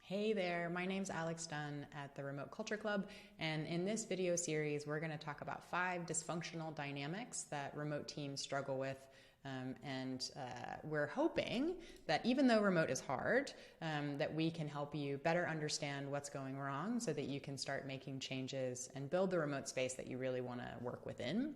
Hey there, my name's Alex Dunn at the Remote Culture Club, and in this video series we're going to talk about 5 dysfunctional dynamics that remote teams struggle with, and we're hoping that even though remote is hard, that we can help you better understand what's going wrong so that you can start making changes and build the remote space that you really want to work within.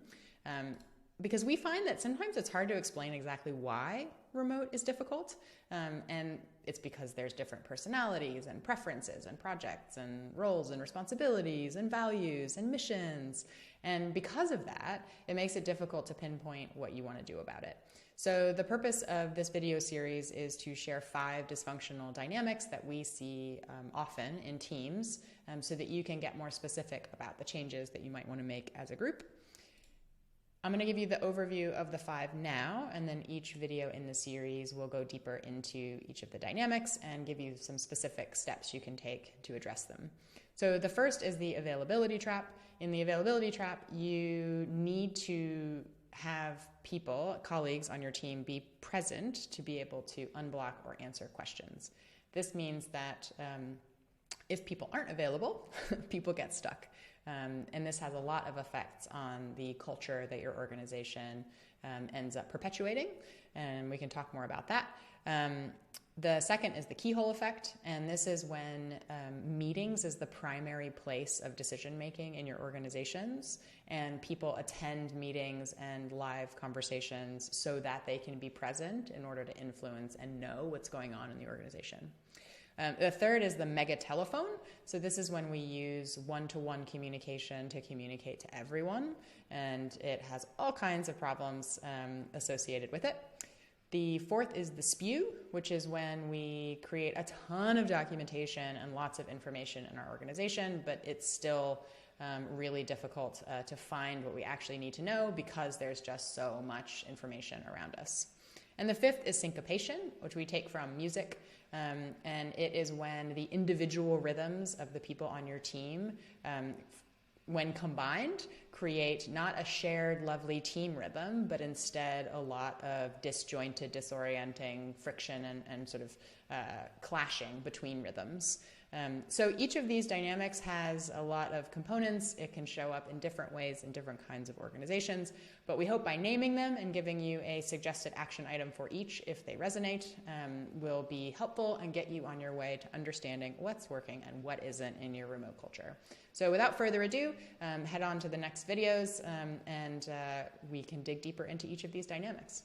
Because we find that sometimes it's hard to explain exactly why remote is difficult, and it's because there's different personalities and preferences and projects and roles and responsibilities and values and missions, and because of that, it makes it difficult to pinpoint what you want to do about it. So the purpose of this video series is to share 5 dysfunctional dynamics that we see often in teams, so that you can get more specific about the changes that you might want to make as a group. I'm going to give you the overview of the 5 now, and then each video in the series will go deeper into each of the dynamics and give you some specific steps you can take to address them. So the first is the availability trap. In the availability trap, you need to have people, colleagues on your team, be present to be able to unblock or answer questions. This means that if people aren't available, people get stuck. And this has a lot of effects on the culture that your organization ends up perpetuating, and we can talk more about that. The second is the keyhole effect, and this is when meetings is the primary place of decision-making in your organizations, and people attend meetings and live conversations so that they can be present in order to influence and know what's going on in the organization. The third is the mega telephone. So this is when we use one-to-one communication to communicate to everyone, and it has all kinds of problems associated with it. The fourth is the spew, which is when we create a ton of documentation and lots of information in our organization, but it's still really difficult to find what we actually need to know because there's just so much information around us. And the fifth is syncopation, which we take from music, and it is when the individual rhythms of the people on your team, when combined, create not a shared lovely team rhythm, but instead a lot of disjointed, disorienting friction and sort of clashing between rhythms. So each of these dynamics has a lot of components. It can show up in different ways in different kinds of organizations, but we hope by naming them and giving you a suggested action item for each, if they resonate, will be helpful and get you on your way to understanding what's working and what isn't in your remote culture. So without further ado, head on to the next videos, and we can dig deeper into each of these dynamics.